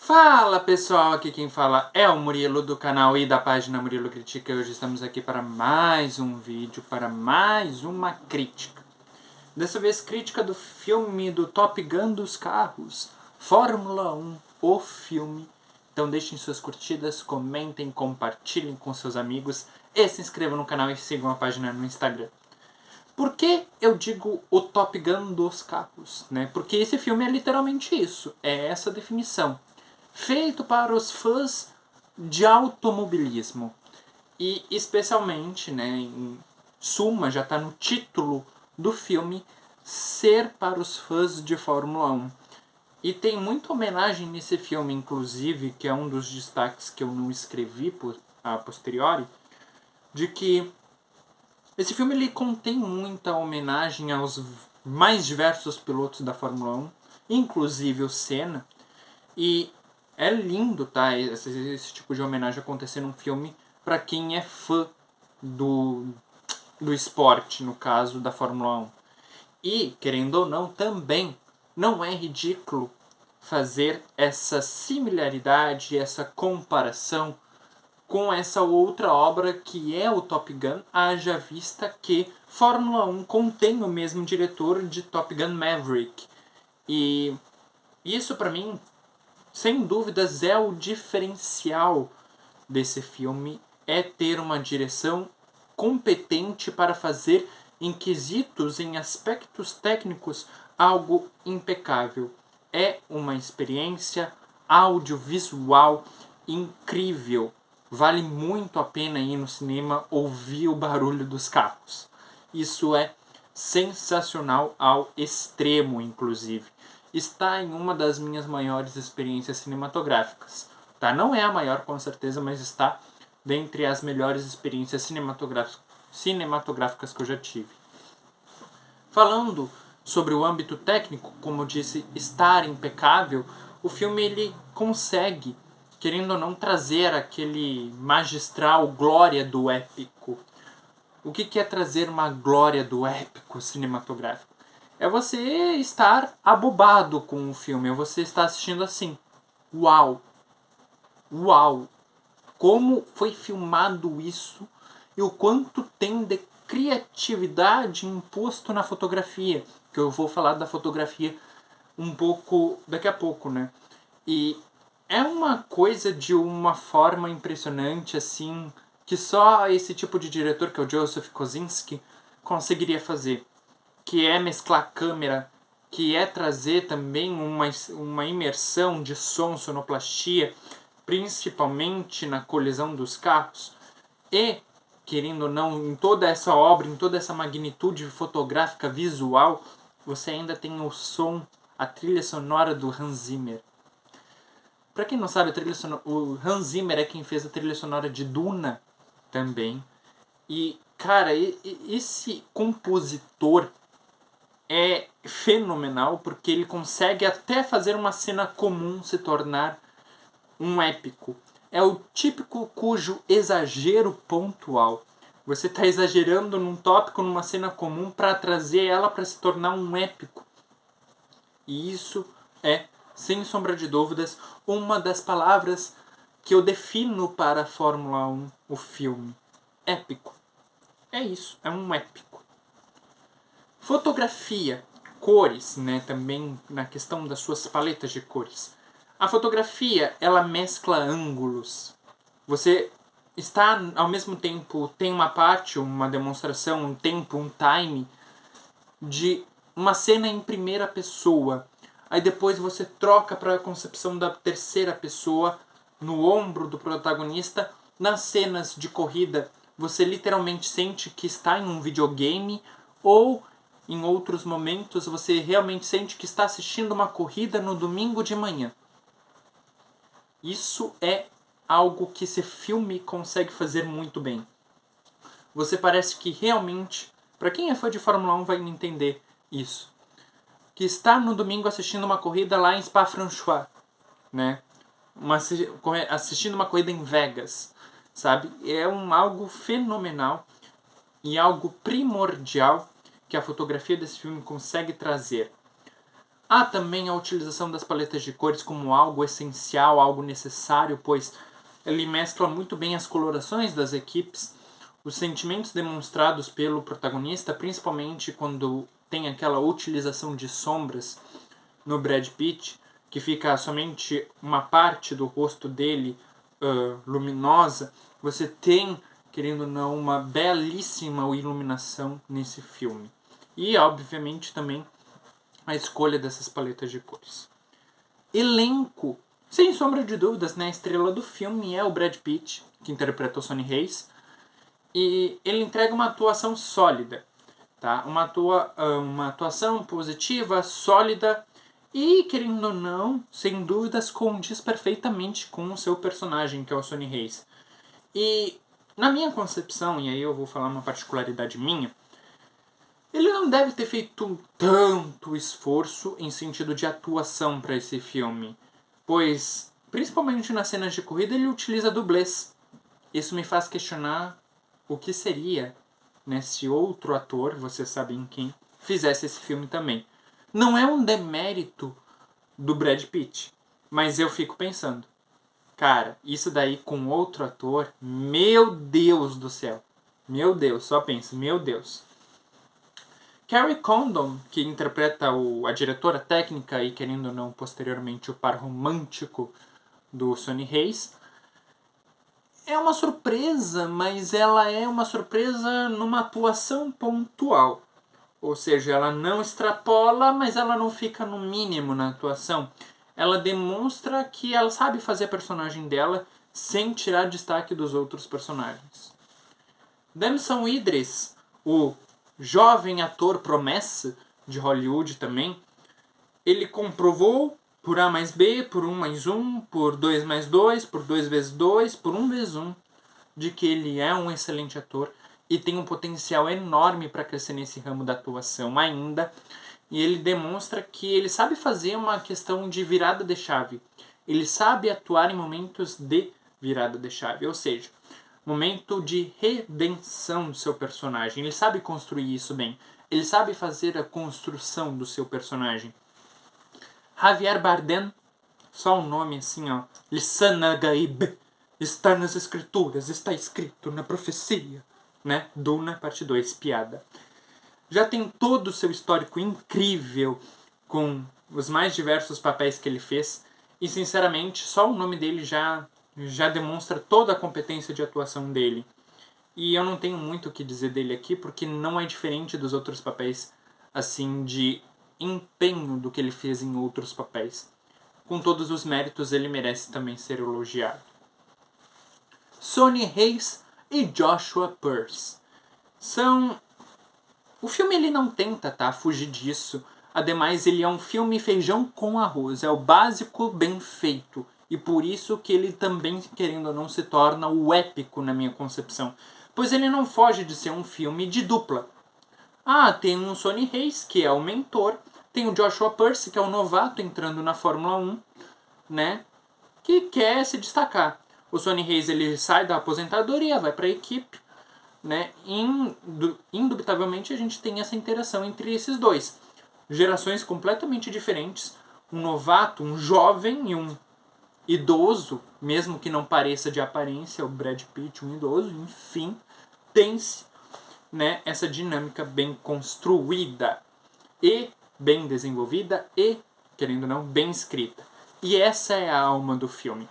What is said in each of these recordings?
Fala pessoal, aqui quem fala é o Murilo do canal e da página Murilo Critica. Hoje estamos aqui para mais um vídeo, para mais uma crítica. Dessa vez crítica do filme do Top Gun dos carros, Fórmula 1, o filme. Então deixem suas curtidas, comentem, compartilhem com seus amigos e se inscrevam no canal e sigam a página no Instagram. Por que eu digo o Top Gun dos carros? Né? Porque esse filme é literalmente isso, é essa definição. Feito para os fãs de automobilismo. E especialmente, né, em suma, já está no título do filme, ser para os fãs de Fórmula 1. E tem muita homenagem nesse filme, inclusive, que é um dos destaques que eu não escrevi a posteriori, de que esse filme ele contém muita homenagem aos mais diversos pilotos da Fórmula 1, inclusive o Senna. E é lindo, tá? Esse tipo de homenagem acontecer num filme para quem é fã do esporte, no caso da Fórmula 1. E, querendo ou não, também não é ridículo fazer essa similaridade, essa comparação com essa outra obra que é o Top Gun, haja vista que Fórmula 1 contém o mesmo diretor de Top Gun Maverick. E isso para mim, sem dúvidas, é o diferencial desse filme, é ter uma direção competente para fazer em quesitos, em aspectos técnicos, algo impecável. É uma experiência audiovisual incrível. Vale muito a pena ir no cinema ouvir o barulho dos carros. Isso é sensacional ao extremo, inclusive. Está em uma das minhas maiores experiências cinematográficas. Tá? Não é a maior, com certeza, mas está dentre as melhores experiências cinematográficas que eu já tive. Falando sobre o âmbito técnico, como eu disse, estar impecável, o filme ele consegue, querendo ou não, trazer aquele magistral glória do épico. O que é trazer uma glória do épico cinematográfico? É você estar abobado com o filme, é você estar assistindo assim. Uau! Uau! Como foi filmado isso e o quanto tem de criatividade imposto na fotografia. Que eu vou falar da fotografia um pouco daqui a pouco, né? E é uma coisa de uma forma impressionante, assim, que só esse tipo de diretor, que é o Joseph Kosinski, conseguiria fazer. Que é mesclar câmera, que é trazer também uma imersão de som, sonoplastia, principalmente na colisão dos carros. E, querendo ou não, em toda essa obra, em toda essa magnitude fotográfica visual, você ainda tem o som, a trilha sonora do Hans Zimmer. Pra quem não sabe, o Hans Zimmer é quem fez a trilha sonora de Duna também. E, cara, esse compositor é fenomenal porque ele consegue até fazer uma cena comum se tornar um épico. É o típico cujo exagero pontual. Você está exagerando num tópico, numa cena comum, para trazer ela para se tornar um épico. E isso é, sem sombra de dúvidas, uma das palavras que eu defino para a Fórmula 1, o filme. Épico. É isso, é um épico. Fotografia, cores, né, também na questão das suas paletas de cores. A fotografia, ela mescla ângulos. Você está, ao mesmo tempo, tem uma parte, uma demonstração, um tempo, um time de uma cena em primeira pessoa. Aí depois você troca para a concepção da terceira pessoa no ombro do protagonista. Nas cenas de corrida, você literalmente sente que está em um videogame, ou em outros momentos você realmente sente que está assistindo uma corrida no domingo de manhã. Isso é algo que esse filme consegue fazer muito bem. Você parece que realmente, para quem é fã de Fórmula 1 vai entender isso, que está no domingo assistindo uma corrida lá em Spa-Francorchamps, né? Assistindo uma corrida em Vegas, sabe? É algo fenomenal e algo primordial que a fotografia desse filme consegue trazer. Há também a utilização das paletas de cores como algo essencial, algo necessário, pois ele mescla muito bem as colorações das equipes, os sentimentos demonstrados pelo protagonista, principalmente quando tem aquela utilização de sombras no Brad Pitt, que fica somente uma parte do rosto dele luminosa. Você tem, querendo ou não, uma belíssima iluminação nesse filme. E, obviamente, também a escolha dessas paletas de cores. Elenco. Sem sombra de dúvidas, né? A estrela do filme é o Brad Pitt, que interpreta o Sonny Hayes. E ele entrega uma atuação sólida. Tá? Uma atuação positiva, sólida e, querendo ou não, sem dúvidas, condiz perfeitamente com o seu personagem, que é o Sonny Hayes. E, na minha concepção, e aí eu vou falar uma particularidade minha, ele não deve ter feito tanto esforço em sentido de atuação para esse filme, pois, principalmente nas cenas de corrida, ele utiliza dublês. Isso me faz questionar o que seria, né, se outro ator, vocês sabem quem, fizesse esse filme também. Não é um demérito do Brad Pitt, mas eu fico pensando, cara, isso daí com outro ator, meu Deus do céu. Meu Deus, só pensa, meu Deus. Carrie Condon, que interpreta a diretora técnica e, querendo ou não, posteriormente o par romântico do Sonny Hayes, é uma surpresa, mas ela é uma surpresa numa atuação pontual. Ou seja, ela não extrapola, mas ela não fica no mínimo na atuação. Ela demonstra que ela sabe fazer a personagem dela sem tirar destaque dos outros personagens. Damson Idris, o jovem ator promessa de Hollywood também, ele comprovou por A mais B, por 1 mais 1, por 2 mais 2, por 2 vezes 2, por 1 vezes 1, de que ele é um excelente ator e tem um potencial enorme para crescer nesse ramo da atuação ainda. E ele demonstra que ele sabe fazer uma questão de virada de chave. Ele sabe atuar em momentos de virada de chave, ou seja, momento de redenção do seu personagem. Ele sabe construir isso bem. Ele sabe fazer a construção do seu personagem. Javier Bardem, só o nome assim, ó. Lissana Gaib. Está nas escrituras, está escrito na profecia. Né? Duna, parte 2, piada. Já tem todo o seu histórico incrível com os mais diversos papéis que ele fez. E, sinceramente, só o nome dele já demonstra toda a competência de atuação dele. E eu não tenho muito o que dizer dele aqui, porque não é diferente dos outros papéis, assim, de empenho do que ele fez em outros papéis. Com todos os méritos, ele merece também ser elogiado. Sonny Hayes e Joshua Pearce são... O filme ele não tenta fugir disso. Ademais, ele é um filme feijão com arroz. É o básico bem feito. E por isso que ele também, querendo ou não, se torna o épico na minha concepção. Pois ele não foge de ser um filme de dupla. Tem um Sonny Hayes, que é o mentor. Tem o Joshua Pearce, que é o novato entrando na Fórmula 1, né? Que quer se destacar. O Sonny Hayes ele sai da aposentadoria, vai para a equipe. Né? Indubitavelmente a gente tem essa interação entre esses dois. Gerações completamente diferentes. Um novato, um jovem e um idoso, mesmo que não pareça de aparência, o Brad Pitt, um idoso, enfim, tem-se, né, essa dinâmica bem construída e bem desenvolvida e, querendo ou não, bem escrita. E essa é a alma do filme.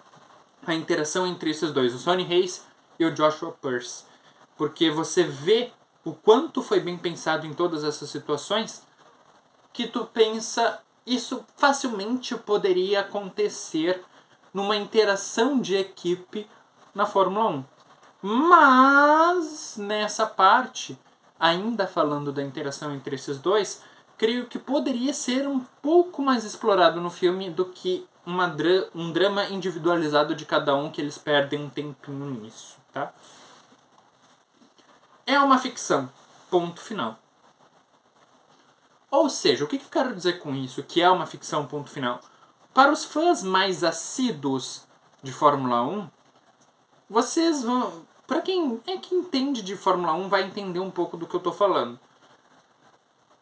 A interação entre esses dois, o Sonny Hayes e o Joshua Pearce. Porque você vê o quanto foi bem pensado em todas essas situações, que tu pensa, isso facilmente poderia acontecer numa interação de equipe na Fórmula 1. Mas, nessa parte, ainda falando da interação entre esses dois, creio que poderia ser um pouco mais explorado no filme do que um drama individualizado de cada um, que eles perdem um tempinho nisso, tá? É uma ficção. Ponto final. Ou seja, o que eu quero dizer com isso? Que é uma ficção, ponto final. Para os fãs mais assíduos de Fórmula 1, vocês vão... Para quem é que entende de Fórmula 1 vai entender um pouco do que eu estou falando.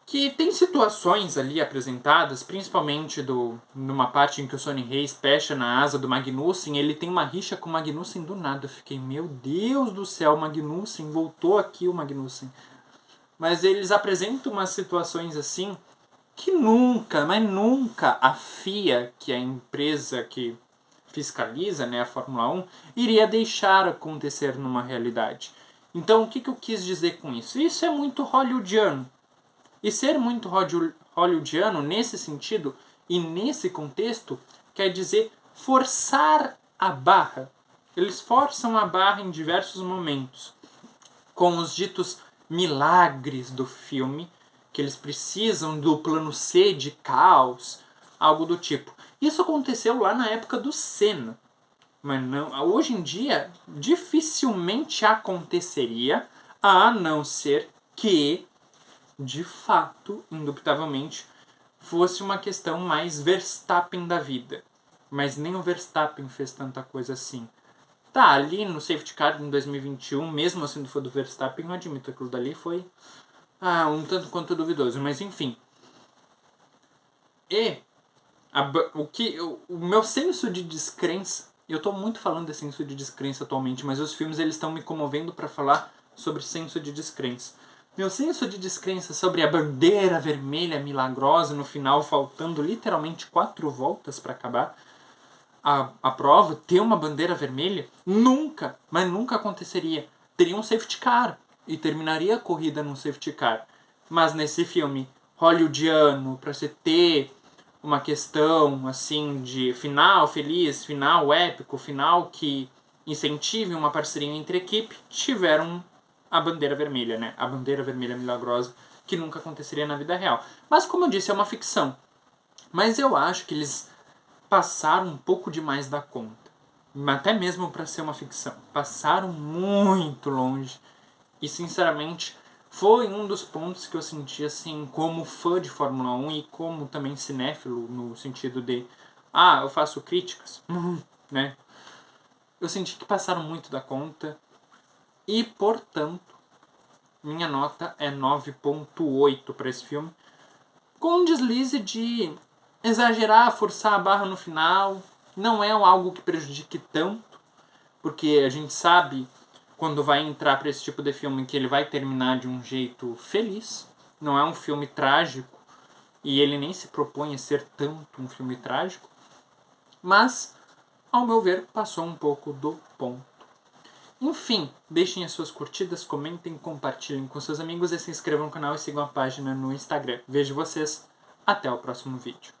que tem situações ali apresentadas, principalmente numa parte em que o Sonny Hayes pecha na asa do Magnussen, ele tem uma rixa com o Magnussen do nada. Eu fiquei, meu Deus do céu, o Magnussen, voltou aqui o Magnussen. Mas eles apresentam umas situações assim que nunca, mas nunca a FIA, que é a empresa que fiscaliza, né, a Fórmula 1, iria deixar acontecer numa realidade. Então, o que eu quis dizer com isso? Isso é muito hollywoodiano. E ser muito hollywoodiano nesse sentido e nesse contexto quer dizer forçar a barra. Eles forçam a barra em diversos momentos, com os ditos milagres do filme, que eles precisam do plano C de caos, algo do tipo. Isso aconteceu lá na época do Senna, mas não, hoje em dia dificilmente aconteceria, a não ser que, de fato, indubitavelmente, fosse uma questão mais Verstappen da vida. Mas nem o Verstappen fez tanta coisa assim. Tá, ali no safety car em 2021, mesmo assim do for do Verstappen, eu admito, aquilo dali foi um tanto quanto duvidoso, mas enfim. E o meu senso de descrença, eu tô muito falando de senso de descrença atualmente, mas os filmes eles estão me comovendo para falar sobre senso de descrença. Meu senso de descrença sobre a bandeira vermelha milagrosa no final, faltando literalmente 4 voltas para acabar a prova, ter uma bandeira vermelha, nunca, mas nunca aconteceria. Teria um safety car e terminaria a corrida num safety car. Mas nesse filme hollywoodiano, para você ter uma questão assim de final feliz, final épico, final que incentive uma parceria entre equipe, tiveram a bandeira vermelha, né? A bandeira vermelha milagrosa, que nunca aconteceria na vida real. Mas como eu disse, é uma ficção. Mas eu acho que eles passaram um pouco demais da conta. Até mesmo para ser uma ficção. Passaram muito longe. E sinceramente, foi um dos pontos que eu senti assim, como fã de Fórmula 1 e como também cinéfilo, no sentido de eu faço críticas, né? Eu senti que passaram muito da conta e, portanto, minha nota é 9.8 para esse filme, com um deslize de exagerar, forçar a barra no final. Não é algo que prejudique tanto, porque a gente sabe quando vai entrar para esse tipo de filme que ele vai terminar de um jeito feliz. Não é um filme trágico e ele nem se propõe a ser tanto um filme trágico, mas, ao meu ver, passou um pouco do ponto. Enfim, deixem as suas curtidas, comentem, compartilhem com seus amigos e se inscrevam no canal e sigam a página no Instagram. Vejo vocês até o próximo vídeo.